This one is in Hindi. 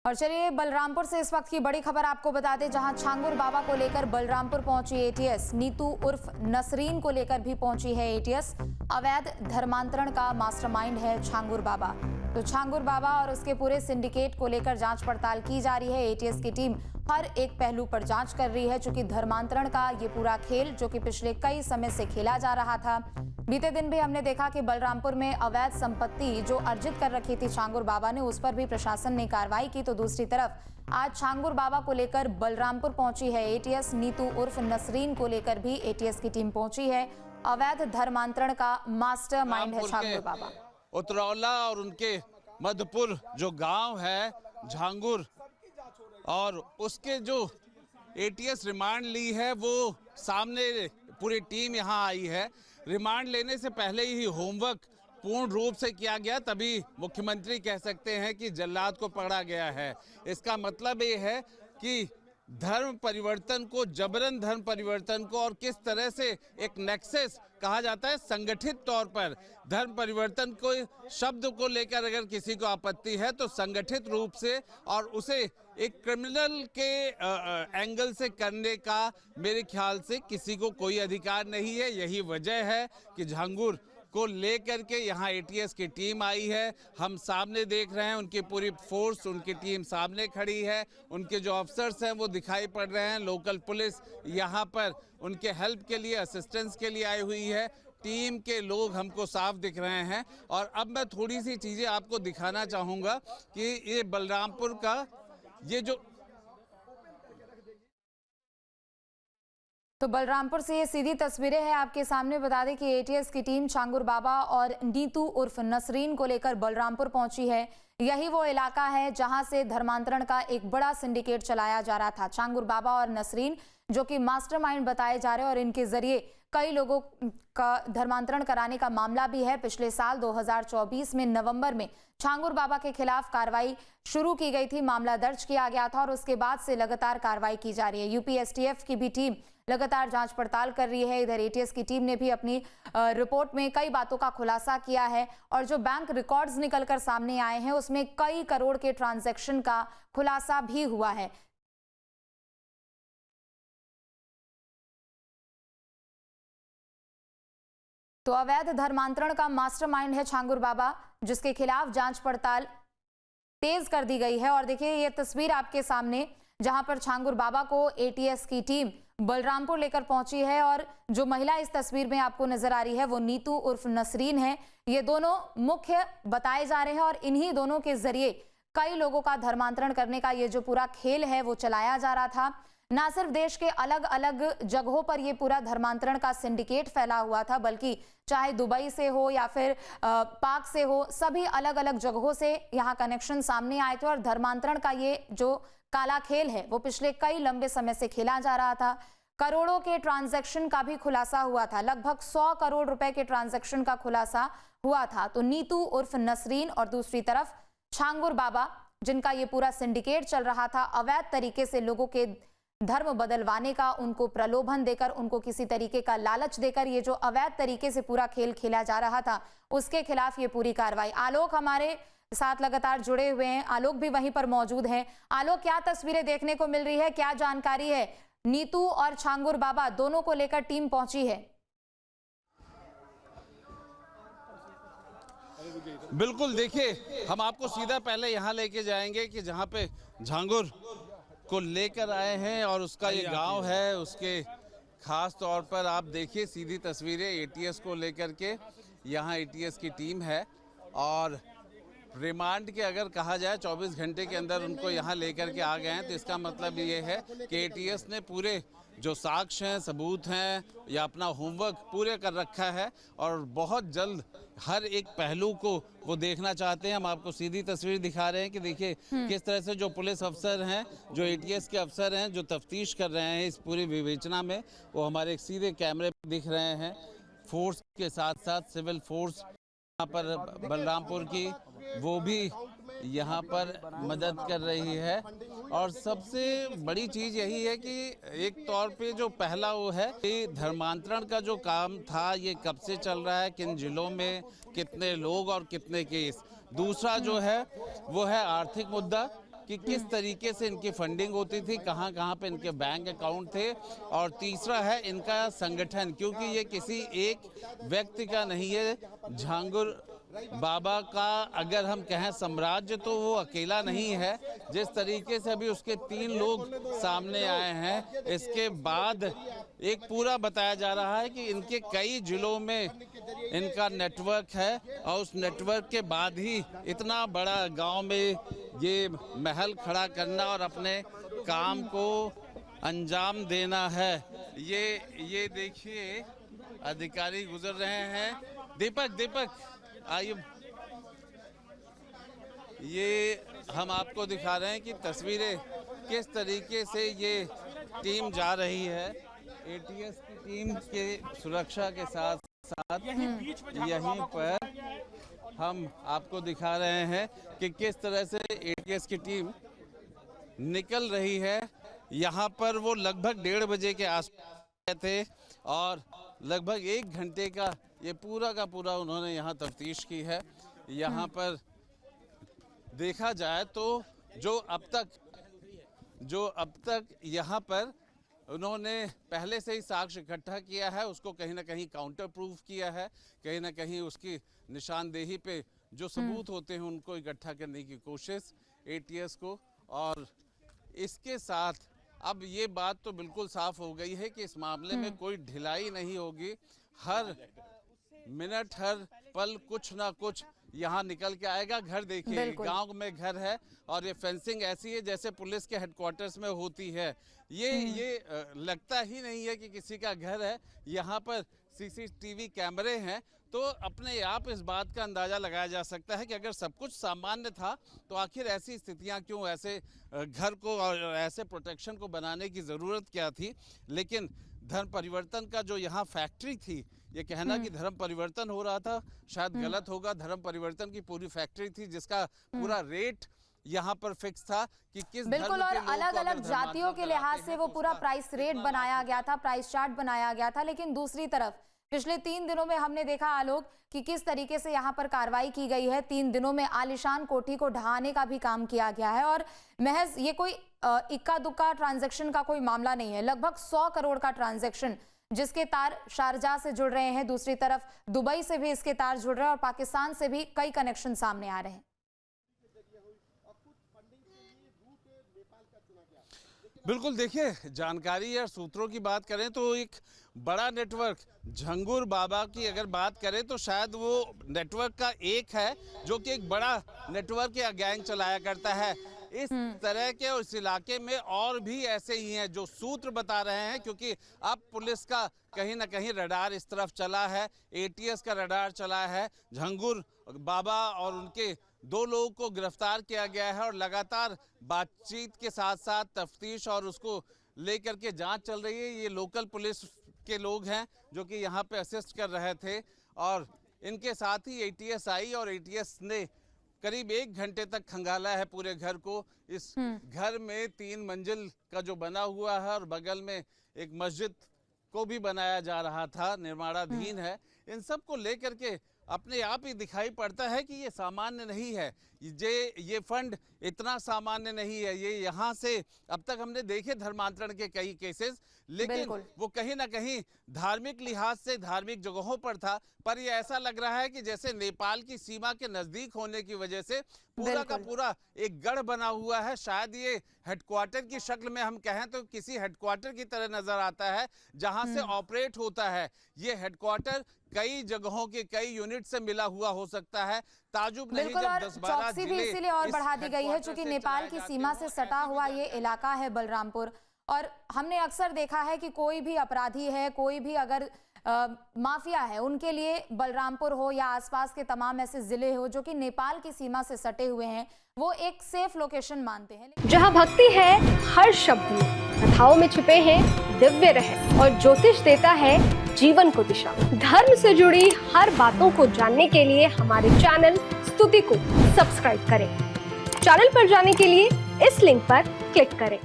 और चलिए बलरामपुर से इस वक्त की बड़ी खबर आपको बता दें, जहां छांगुर बाबा को लेकर बलरामपुर पहुंची एटीएस। नीतू उर्फ नसरीन को लेकर भी पहुंची है एटीएस। अवैध धर्मांतरण का मास्टरमाइंड है छांगुर बाबा। तो छांगुर बाबा और उसके पूरे सिंडिकेट को लेकर जांच पड़ताल की जा रही है। एटीएस की टीम हर एक पहलू पर जांच कर रही है, चूंकि धर्मांतरण का ये पूरा खेल जो कि पिछले कई समय से खेला जा रहा था। बीते दिन भी हमने देखा कि बलरामपुर में अवैध संपत्ति जो अर्जित कर रखी थी छांगुर बाबा ने, उस पर भी प्रशासन ने कार्रवाई की। तो दूसरी तरफ आज छांगुर बाबा को लेकर बलरामपुर पहुंची है एटीएस। नीतू उर्फ नसरीन को लेकर भी एटीएस की टीम पहुंची है। अवैध धर्मांतरण का मास्टरमाइंड है छांगुर बाबा। उतरौला और उनके मधुपुर जो गांव है झांगुर, और उसके जो एटीएस रिमांड ली है वो सामने पूरी टीम यहां आई है। रिमांड लेने से पहले ही होमवर्क पूर्ण रूप से किया गया, तभी मुख्यमंत्री कह सकते हैं कि जल्लाद को पकड़ा गया है। इसका मतलब ये है कि धर्म परिवर्तन को, जबरन धर्म परिवर्तन को, और किस तरह से एक नेक्सस कहा जाता है संगठित तौर पर धर्म परिवर्तन को शब्द को लेकर अगर किसी को आपत्ति है तो संगठित रूप से और उसे एक क्रिमिनल के एंगल से करने का मेरे ख्याल से किसी को कोई अधिकार नहीं है। यही वजह है कि झांगुर को लेकर के यहाँ एटीएस की टीम आई है। हम सामने देख रहे हैं उनकी पूरी फोर्स, उनकी टीम सामने खड़ी है। उनके जो अफसर्स हैं वो दिखाई पड़ रहे हैं। लोकल पुलिस यहाँ पर उनके हेल्प के लिए, असिस्टेंस के लिए आई हुई है। टीम के लोग हमको साफ दिख रहे हैं। और अब मैं थोड़ी सी चीज़ें आपको दिखाना चाहूँगा कि ये बलरामपुर का ये जो तो बलरामपुर से ये सीधी तस्वीरें हैं आपके सामने। बता दें कि एटीएस की टीम छांगुर बाबा और नीतू उर्फ नसरीन को लेकर बलरामपुर पहुंची है। यही वो इलाका है जहां से धर्मांतरण का एक बड़ा सिंडिकेट चलाया जा रहा था। छांगुर बाबा और नसरीन जो कि मास्टरमाइंड बताए जा रहे हैं और इनके जरिए कई लोगों का धर्मांतरण कराने का मामला भी है। पिछले साल 2024 में नवंबर में छांगुर बाबा के खिलाफ कार्रवाई शुरू की गई थी, मामला दर्ज किया गया था और उसके बाद से लगातार कार्रवाई की जा रही है। यूपी एसटीएफ की भी टीम लगातार जांच पड़ताल कर रही है। इधर एटीएस की टीम ने भी अपनी रिपोर्ट में कई बातों का खुलासा किया है और जो बैंक रिकॉर्ड्स निकलकर सामने आए हैं उसमें कई करोड़ के ट्रांजैक्शन का खुलासा भी हुआ है। तो अवैध धर्मांतरण का मास्टरमाइंड है छांगुर बाबा, जिसके खिलाफ जांच पड़ताल तेज कर दी गई है। और देखिए ये तस्वीर आपके सामने, जहां पर छांगुर बाबा को एटीएस की टीम बलरामपुर लेकर पहुंची है और जो महिला इस तस्वीर में आपको नजर आ रही है वो नीतू उर्फ नसरीन है। ये दोनों मुख्य बताए जा रहे हैं और इन्हीं दोनों के जरिए कई लोगों का धर्मांतरण करने का ये जो पूरा खेल है वो चलाया जा रहा था। ना सिर्फ देश के अलग अलग जगहों पर ये पूरा धर्मांतरण का सिंडिकेट फैला हुआ था, बल्कि चाहे दुबई से हो या फिर पाक से हो, सभी अलग अलग जगहों से यहाँ कनेक्शन सामने आए थे। और धर्मांतरण का ये जो काला खेल है वो पिछले कई लंबे समय से खेला जा रहा था। करोड़ों के ट्रांजैक्शन का भी खुलासा हुआ था, लगभग 100 करोड़ रुपए के ट्रांजैक्शन का खुलासा हुआ था। तो नीतू उर्फ नसरीन और दूसरी तरफ छांगुर बाबा, जिनका ये पूरा सिंडिकेट चल रहा था, अवैध तरीके से लोगों के धर्म बदलवाने का, उनको प्रलोभन देकर, उनको किसी तरीके का लालच देकर ये जो अवैध तरीके से पूरा खेल खेला जा रहा था, उसके खिलाफ ये पूरी कार्रवाई। आलोक हमारे साथ लगातार जुड़े हुए हैं, आलोक भी वहीं पर मौजूद हैं। आलोक, क्या तस्वीरें देखने को मिल रही है, क्या जानकारी है? नीतू और छांगुर बाबा दोनों को लेकर टीम पहुंची है। बिल्कुल, देखिए हम आपको सीधा पहले यहाँ लेके जाएंगे कि जहाँ पे झांगुर को लेकर आए हैं और उसका ये गांव है। उसके खास तौर पर आप देखिए सीधी तस्वीरें एटीएस को लेकर के। यहाँ एटीएस की टीम है और रिमांड के अगर कहा जाए 24 घंटे के अंदर उनको यहाँ लेकर के आ गए हैं, तो इसका मतलब ये है कि एटीएस ने पूरे जो साक्ष्य हैं, सबूत हैं या अपना होमवर्क पूरे कर रखा है और बहुत जल्द हर एक पहलू को वो देखना चाहते हैं। हम आपको सीधी तस्वीर दिखा रहे हैं कि देखिए किस तरह से जो पुलिस अफसर हैं, जो एटीएस के अफसर हैं, जो तफ्तीश कर रहे हैं इस पूरी विवेचना में, वो हमारे एक सीधे कैमरे पर दिख रहे हैं। फोर्स के साथ साथ सिविल फोर्स यहाँ पर बलरामपुर की वो भी यहाँ पर मदद कर रही है। और सबसे बड़ी चीज़ यही है कि एक तौर पे जो पहला वो है कि धर्मांतरण का जो काम था ये कब से चल रहा है, किन जिलों में कितने लोग और कितने केस। दूसरा जो है वो है आर्थिक मुद्दा कि किस तरीके से इनकी फंडिंग होती थी, कहाँ कहाँ पे इनके बैंक अकाउंट थे, और तीसरा है इनका संगठन, क्योंकि ये किसी एक व्यक्ति का नहीं है। झांगुर बाबा का अगर हम कहें साम्राज्य तो वो अकेला नहीं है। जिस तरीके से अभी उसके 3 लोग सामने आए हैं, इसके बाद एक पूरा बताया जा रहा है कि इनके कई जिलों में इनका नेटवर्क है, और उस नेटवर्क के बाद ही इतना बड़ा गांव में ये महल खड़ा करना और अपने काम को अंजाम देना है। ये देखिए अधिकारी गुजर रहे हैं। दीपक आइए, ये हम आपको दिखा रहे हैं कि तस्वीरें किस तरीके से ये टीम जा रही है। एटीएस की टीम के सुरक्षा के साथ साथ यहीं पर हम आपको दिखा रहे हैं कि किस तरह से एटीएस की टीम निकल रही है। यहाँ पर वो लगभग 1:30 बजे के आसपास थे, और लगभग 1 घंटे का ये पूरा का पूरा उन्होंने यहाँ तफ्तीश की है। यहाँ पर देखा जाए तो जो अब तक यहाँ पर उन्होंने पहले से ही साक्ष्य इकट्ठा किया है, उसको कहीं ना कहीं काउंटर प्रूफ किया है, कहीं ना कहीं उसकी निशानदेही पे जो सबूत होते हैं उनको इकट्ठा करने की कोशिश एटीएस को। और इसके साथ अब ये बात तो बिल्कुल साफ हो गई है कि इस मामले में कोई ढिलाई नहीं होगी। हर मिनट हर पल कुछ ना कुछ यहाँ निकल के आएगा। घर देखिए, गांव में घर है, और ये फेंसिंग ऐसी है जैसे पुलिस के हेडक्वार्टर्स में होती है। ये लगता ही नहीं है कि किसी का घर है। यहाँ पर सीसीटीवी कैमरे हैं, तो अपने आप इस बात का अंदाजा लगाया जा सकता है कि अगर सब कुछ सामान्य था तो आखिर ऐसी स्थितियां क्यों, ऐसे घर को और ऐसे प्रोटेक्शन को बनाने की ज़रूरत क्या थी। लेकिन धर्म परिवर्तन का जो यहाँ फैक्ट्री थी, ये कहना कि धर्म परिवर्तन हो रहा था शायद गलत होगा। धर्म परिवर्तन की पूरी फैक्ट्री थी जिसका पूरा रेट यहाँ पर फिक्स था कि किस बिल्कुल, और अलग अलग जातियों के लिहाज से वो पूरा प्राइस रेट बनाया गया था, प्राइस चार्ट बनाया गया था। लेकिन दूसरी तरफ पिछले 3 दिनों में हमने देखा आलोक कि किस तरीके से यहाँ पर कार्रवाई की गई है। 3 दिनों में आलिशान कोठी को ढहाने का भी काम किया गया है, और महज ये कोई इक्का दुक्का ट्रांजैक्शन का कोई मामला नहीं है। लगभग 100 करोड़ का ट्रांजैक्शन, जिसके तार शारजाह से जुड़ रहे हैं, दूसरी तरफ दुबई से भी इसके तार जुड़ रहे हैं, और पाकिस्तान से भी कई कनेक्शन सामने आ रहे हैं। बिल्कुल, देखिए जानकारी और सूत्रों की बात करें तो एक बड़ा नेटवर्क झंगुर बाबा की अगर बात करें तो शायद वो नेटवर्क का एक है जो कि एक बड़ा नेटवर्क या गैंग चलाया करता है। इस तरह के उस इलाके में और भी ऐसे ही हैं जो सूत्र बता रहे हैं, क्योंकि अब पुलिस का कहीं ना कहीं रडार इस तरफ चला है, एटीएस का रडार चला है। झंगुर बाबा और उनके 2 लोगों को गिरफ्तार किया गया है, और लगातार बातचीत के साथ साथ तफ्तीश और उसको लेकर के जांच चल रही है। ये लोकल पुलिस के लोग हैं जो कि यहाँ पे असिस्ट कर रहे थे, और इनके साथ ही एटीएस आई, और एटीएस ने करीब 1 घंटे तक खंगाला है पूरे घर को। इस घर में 3 मंजिल का जो बना हुआ है, और बगल में एक मस्जिद को भी बनाया जा रहा था, निर्माणाधीन है। इन सब को लेकर के अपने आप ही दिखाई पड़ता है कि ये सामान्य नहीं है। ये फंड इतना सामान्य नहीं है। ये यहाँ से अब तक हमने देखे धर्मांतरण के कई केसेस, लेकिन वो कहीं ना कहीं धार्मिक लिहाज से धार्मिक जगहों पर था, पर ये ऐसा लग रहा है कि जैसे नेपाल की सीमा के नजदीक होने की वजह से पूरा का पूरा एक गढ़ बना हुआ है। शायद ये हेडक्वार्टर की शक्ल में हम कहें तो किसी हेडक्वार्टर की तरह नजर आता है, जहां से ऑपरेट होता है। ये हेडक्वार्टर कई जगहों के कई यूनिट से मिला हुआ हो सकता है। ताजुब नहीं जब 10-12 चौकसी भी इसीलिए और बढ़ा दी गई है क्योंकि नेपाल की सीमा से सटा हुआ ये इलाका है बलरामपुर। और हमने अक्सर देखा है कि कोई भी अपराधी है, कोई भी अगर माफिया है, उनके लिए बलरामपुर हो या आसपास के तमाम ऐसे जिले हो जो कि नेपाल की सीमा से सटे हुए हैं, वो एक सेफ लोकेशन मानते हैं। जहां भक्ति है हर शब्द में, कथाओं में छिपे हैं दिव्य रहस्य, और ज्योतिष देता है जीवन को दिशा। धर्म से जुड़ी हर बातों को जानने के लिए हमारे चैनल स्तुति को सब्सक्राइब करें। चैनल पर जाने के लिए इस लिंक पर क्लिक करें।